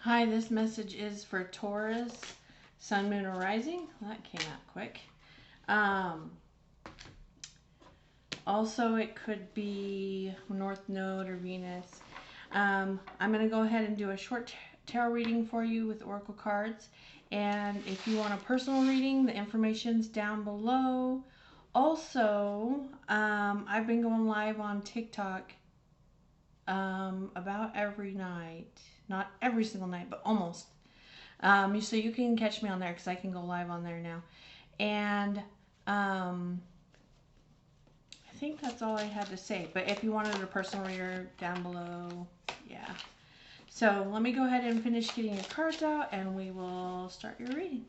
Hi, this message is for Taurus, Sun, Moon, or Rising. Well, that came out quick. Um, Also, it could be North Node or Venus. I'm going to go ahead and do a short tarot reading for you with oracle cards. And if you want a personal reading, the information's down below. Also, I've been going live on TikTok about every night. Not every single night, but almost. So you can catch me on there because I can go live on there now. And I think that's all I had to say. But if you wanted a personal reader, down below, yeah. So let me go ahead and finish getting your cards out and we will start your reading.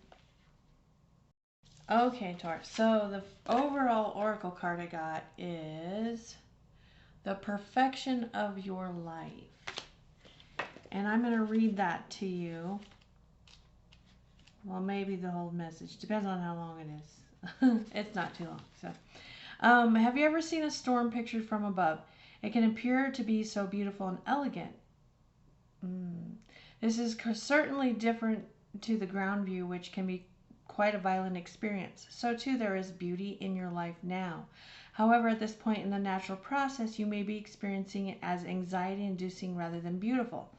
Okay, Taurus. So the overall oracle card I got is the perfection of your life. And I'm going to read that to you. Well, maybe the whole message. Depends on how long it is. It's not too long. So, have you ever seen a storm pictured from above? It can appear to be so beautiful and elegant. This is certainly different to the ground view, which can be quite a violent experience. So too there is beauty in your life now. However, at this point in the natural process, you may be experiencing it as anxiety-inducing rather than beautiful.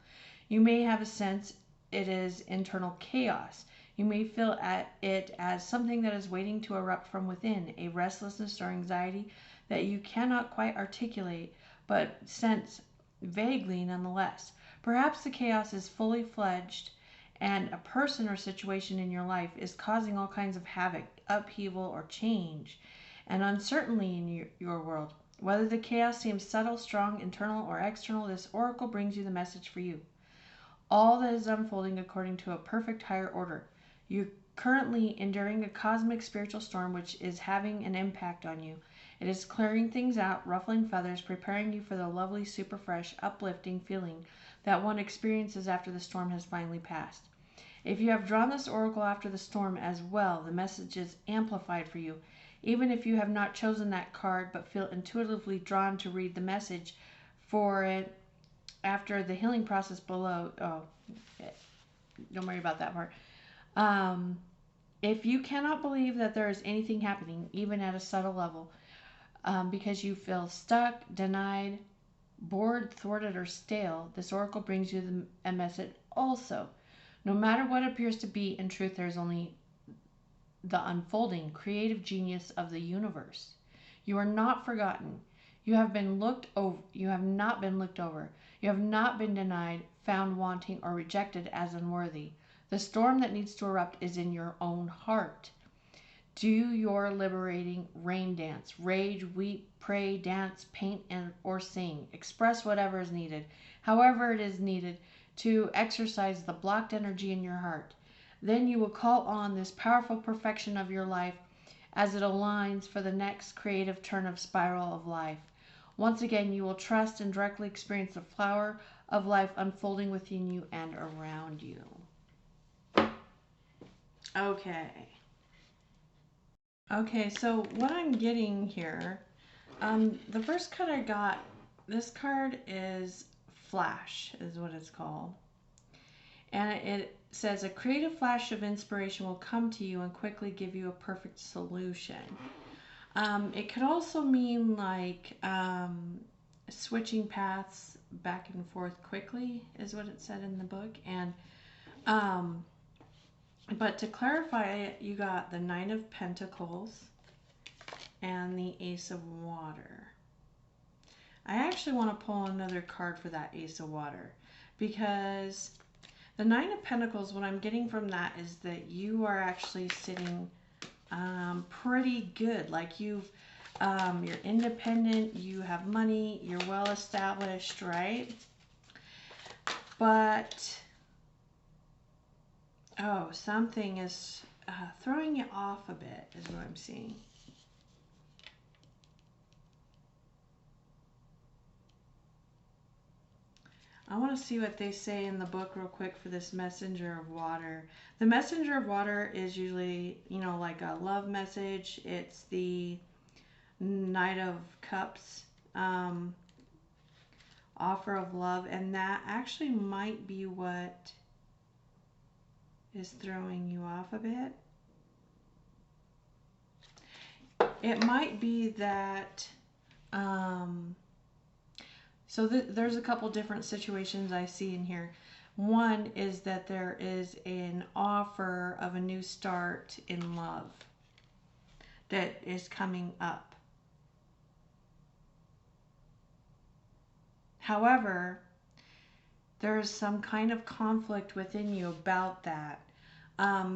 You may have a sense it is internal chaos. You may feel it as something that is waiting to erupt from within, a restlessness or anxiety that you cannot quite articulate, but sense vaguely nonetheless. Perhaps the chaos is fully fledged and a person or situation in your life is causing all kinds of havoc, upheaval, or change and uncertainty in your world. Whether the chaos seems subtle, strong, internal, or external, this oracle brings you the message for you. All that is unfolding according to a perfect higher order. You're currently enduring a cosmic spiritual storm which is having an impact on you. It is clearing things out, ruffling feathers, preparing you for the lovely, super fresh, uplifting feeling that one experiences after the storm has finally passed. If you have drawn this oracle after the storm as well, the message is amplified for you. Even if you have not chosen that card but feel intuitively drawn to read the message for it after the healing process below, don't worry about that part. If you cannot believe that there is anything happening, even at a subtle level, because you feel stuck, denied, bored, thwarted, or stale, this oracle brings you a message also. No matter what appears to be, in truth, there is only the unfolding creative genius of the universe. You are not forgotten. You have been looked over. You have not been looked over. You have not been denied, found wanting, or rejected as unworthy. The storm that needs to erupt is in your own heart. Do your liberating rain dance. Rage, weep, pray, dance, paint, or sing. Express whatever is needed, however it is needed, to exercise the blocked energy in your heart. Then you will call on this powerful perfection of your life as it aligns for the next creative turn of spiral of life. Once again, you will trust and directly experience the flower of life unfolding within you and around you. Okay. Okay, so what I'm getting here, the first card I got, this card is Flash, is what it's called. And it says a creative flash of inspiration will come to you and quickly give you a perfect solution. It could also mean like switching paths back and forth quickly, is what it said in the book. And but to clarify it, you got the Nine of Pentacles and the Ace of Water. I actually want to pull another card for that Ace of Water because the Nine of Pentacles, what I'm getting from that is that you are actually sitting pretty good. Like you're independent, you have money, you're well established, right? But something is throwing you off a bit is what I'm seeing. I want to see what they say in the book real quick for this messenger of water. The messenger of water is usually, like a love message. It's the Knight of Cups, offer of love, and that actually might be what is throwing you off a bit. It might be that, there's a couple different situations I see in here. One is that there is an offer of a new start in love that is coming up. However, there's some kind of conflict within you about that.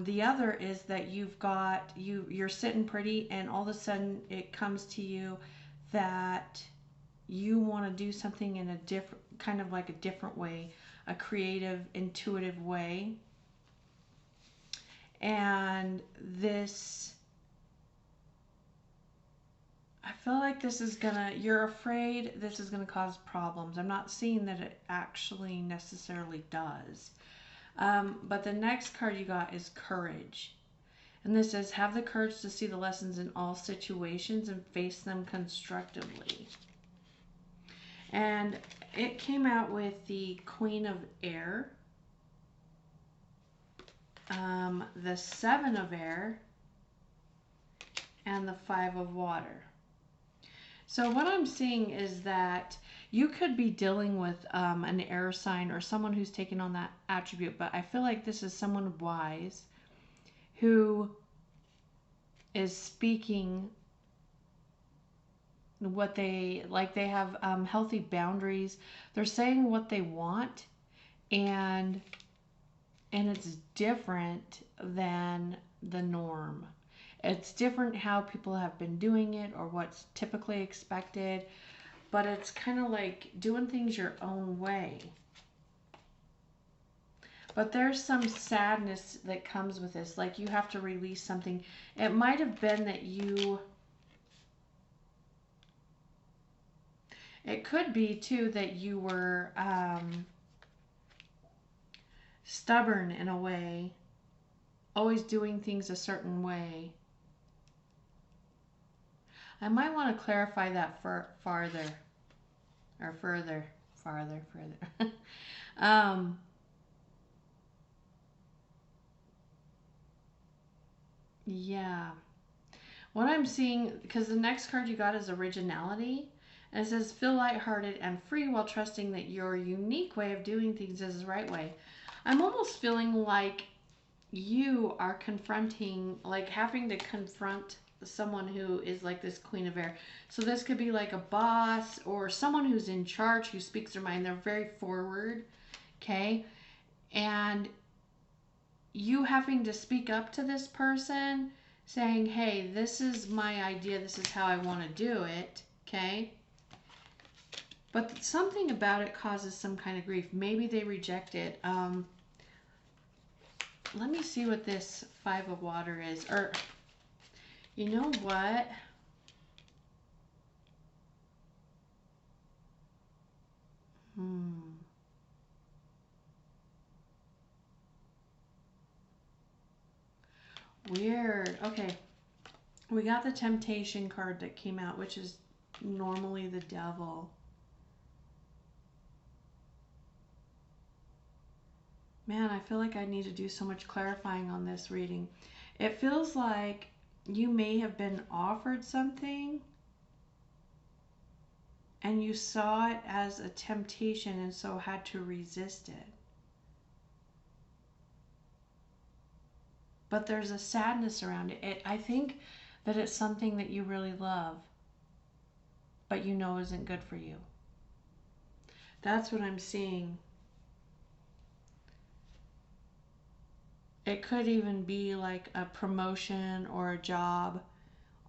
The other is that you're sitting pretty, and all of a sudden it comes to you that you want to do something in a different, kind of like a different way, a creative, intuitive way. And this, I feel like you're afraid this is gonna cause problems. I'm not seeing that it actually necessarily does. But the next card you got is courage. And this says, have the courage to see the lessons in all situations and face them constructively. And it came out with the Queen of Air, the Seven of Air, and the Five of Water. So what I'm seeing is that you could be dealing with an air sign or someone who's taken on that attribute, but I feel like this is someone wise who is speaking what they like. They have healthy boundaries. They're saying what they want, and it's different than the norm. It's different how people have been doing it or what's typically expected, but it's kind of like doing things your own way. But there's some sadness that comes with this, like you have to release something. It might have been that it could be too that you were stubborn in a way, always doing things a certain way. I might want to clarify that farther. Yeah. What I'm seeing, because the next card you got is originality, and it says feel lighthearted and free while trusting that your unique way of doing things is the right way. I'm almost feeling like you are having to confront someone who is like this Queen of Air. So this could be like a boss or someone who's in charge, who speaks their mind. They're very forward, okay? And you having to speak up to this person, saying, hey, this is my idea, this is how I want to do it, okay? But something about it causes some kind of grief. Maybe they reject it. Let me see what this Five of Water is. Or, you know what? Weird. Okay. We got the Temptation card that came out, which is normally the devil. Man, I feel like I need to do so much clarifying on this reading. It feels like you may have been offered something and you saw it as a temptation and so had to resist it. But there's a sadness around it. I think that it's something that you really love, but you know isn't good for you. That's what I'm seeing. It could even be like a promotion or a job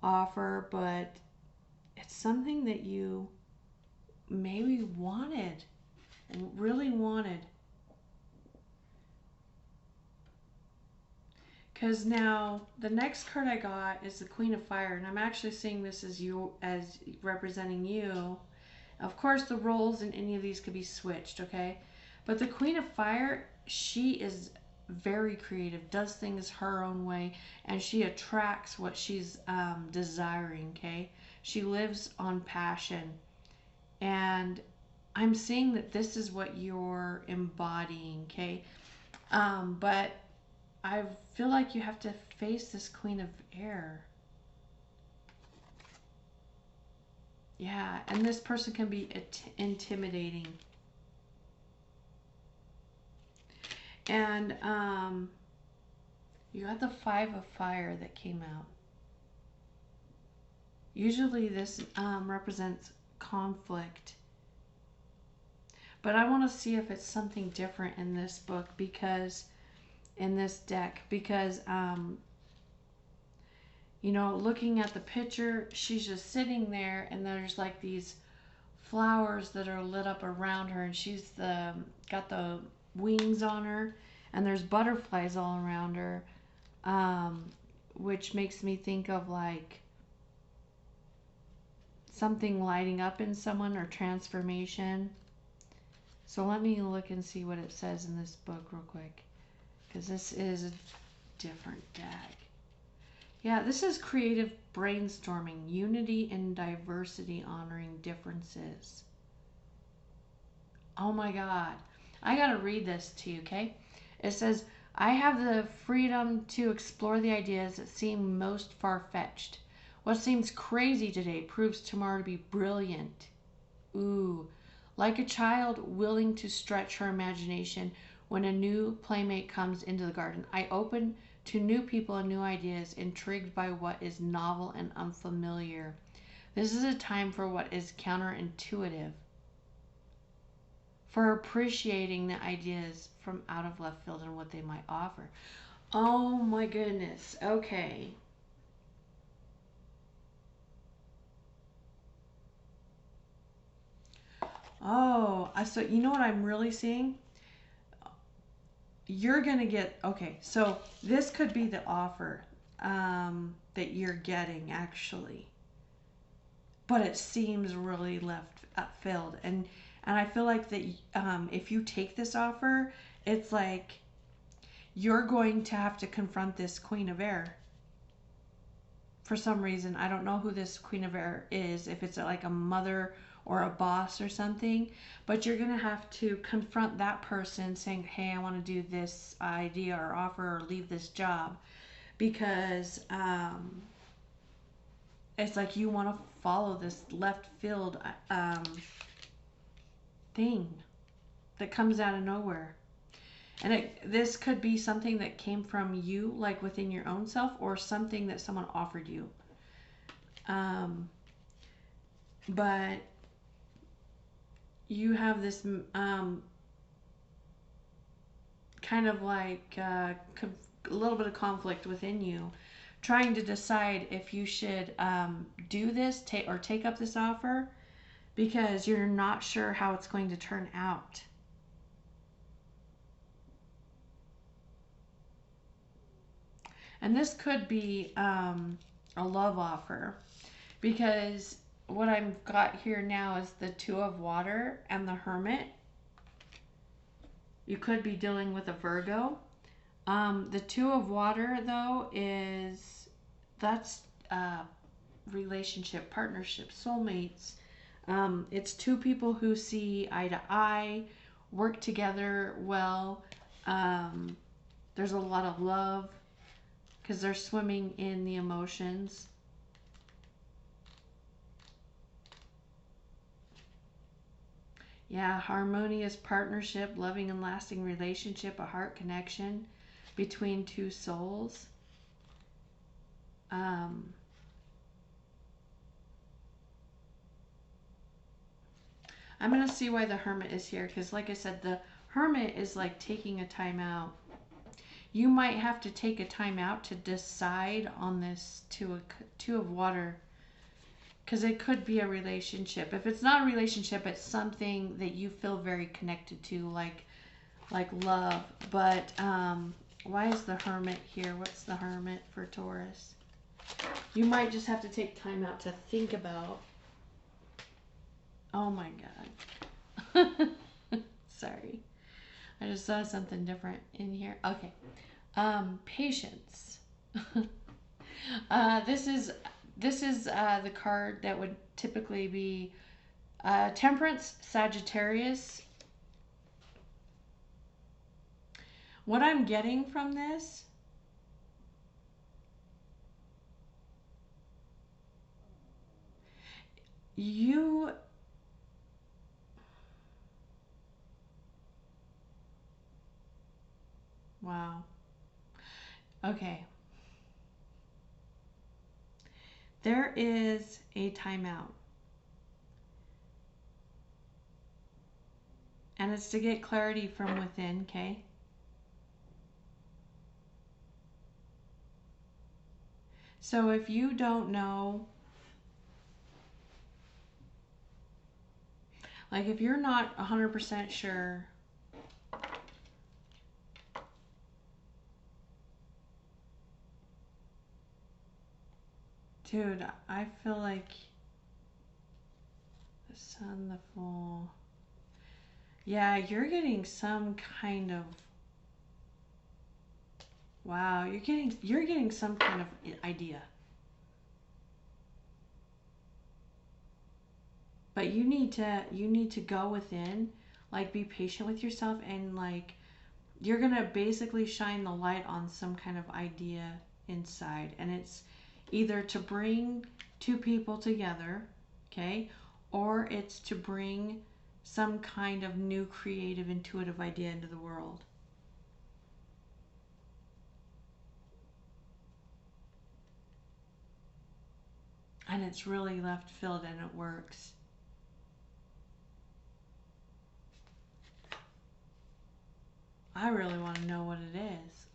offer, but it's something that you maybe wanted, really wanted. Because now the next card I got is the Queen of Fire, and I'm actually seeing this as representing you. Of course, the roles in any of these could be switched, okay? But the Queen of Fire, she is very creative, does things her own way, and she attracts what she's desiring, okay? She lives on passion. And I'm seeing that this is what you're embodying, okay? But I feel like you have to face this Queen of Air. Yeah, and this person can be intimidating. And you got the Five of Fire that came out. Usually this represents conflict. But I want to see if it's something different in this book, because in this deck, because you know, looking at the picture, she's just sitting there and there's like these flowers that are lit up around her, and she's got the wings on her, and there's butterflies all around her, which makes me think of like something lighting up in someone or transformation. So let me look and see what it says in this book real quick, because this is a different deck. Yeah, this is creative brainstorming, unity and diversity, honoring differences. Oh my God. I gotta read this to you, okay? It says, I have the freedom to explore the ideas that seem most far-fetched. What seems crazy today proves tomorrow to be brilliant. Ooh. Like a child willing to stretch her imagination when a new playmate comes into the garden, I open to new people and new ideas, intrigued by what is novel and unfamiliar. This is a time for what is counterintuitive, for appreciating the ideas from out of left field and what they might offer. Oh my goodness. Okay. Oh, so you know what I'm really seeing? You're going to get, okay, so this could be the offer that you're getting actually. But it seems really left filled. And I feel like that if you take this offer, it's like you're going to have to confront this Queen of Air. For some reason, I don't know who this Queen of Air is, if it's like a mother or a boss or something, but you're going to have to confront that person saying, hey, I want to do this idea or offer or leave this job, because it's like you want to follow this left field thing that comes out of nowhere. And this could be something that came from you, like within your own self, or something that someone offered you. But you have this kind of like a little bit of conflict within you, trying to decide if you should do this, take up this offer, because you're not sure how it's going to turn out. And this could be a love offer, because what I've got here now is the Two of Water and the Hermit. You could be dealing with a Virgo. The Two of Water, though, that's relationship, partnership, soulmates. It's two people who see eye to eye, work together well. There's a lot of love, because they're swimming in the emotions. Yeah, harmonious partnership, loving and lasting relationship, a heart connection between two souls. I'm going to see why the Hermit is here, because like I said, the Hermit is like taking a time out. You might have to take a time out to decide on this Two of Water, because it could be a relationship. If it's not a relationship, it's something that you feel very connected to, like love. But why is the Hermit here? What's the Hermit for Taurus? You might just have to take time out to think about. Oh my God. Sorry. I just saw something different in here. Okay. Patience. This is the card that would typically be Temperance, Sagittarius. What I'm getting from this you, wow. Okay. There is a timeout. And it's to get clarity from within, okay? So if you don't know, like if you're not 100% sure, dude, I feel like the sun, the full, yeah, you're getting some kind of, wow, you're getting some kind of idea. But you need to go within, like be patient with yourself, and like you're going to basically shine the light on some kind of idea inside, and it's either to bring two people together, okay? Or it's to bring some kind of new creative intuitive idea into the world. And it's really left field and it works. I really want to know what it is.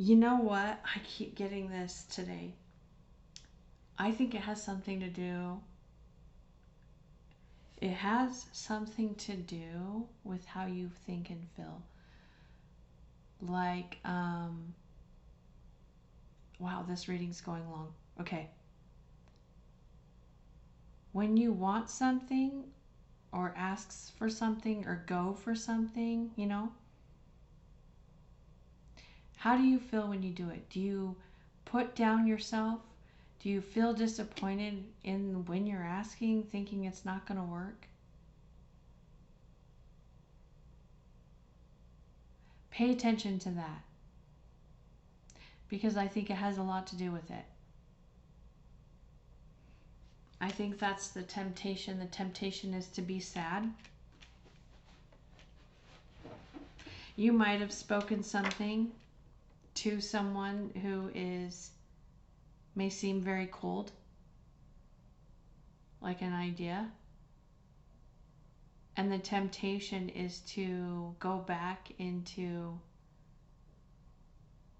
You know what? I keep getting this today. I think it has something to do. It has something to do with how you think and feel. Like, wow, this reading's going long. Okay. When you want something or asks for something or go for something, how do you feel when you do it? Do you put down yourself? Do you feel disappointed in when you're asking, thinking it's not going to work? Pay attention to that, because I think it has a lot to do with it. I think that's the temptation. The temptation is to be sad. You might have spoken something to someone who may seem very cold, like an idea. And the temptation is to go back into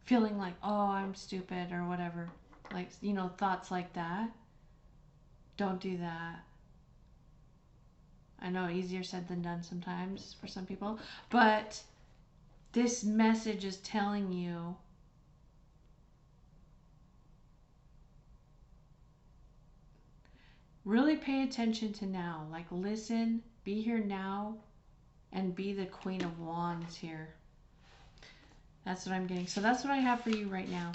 feeling like, oh, I'm stupid or whatever. Like, thoughts like that. Don't do that. I know, easier said than done sometimes for some people. But this message is telling you really pay attention to now. Like, listen, be here now, and be the Queen of Wands here. That's what I'm getting. So that's what I have for you right now.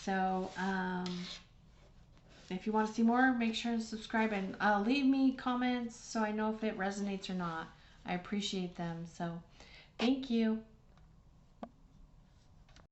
So, if you want to see more, make sure to subscribe and leave me comments so I know if it resonates or not. I appreciate them. So, thank you.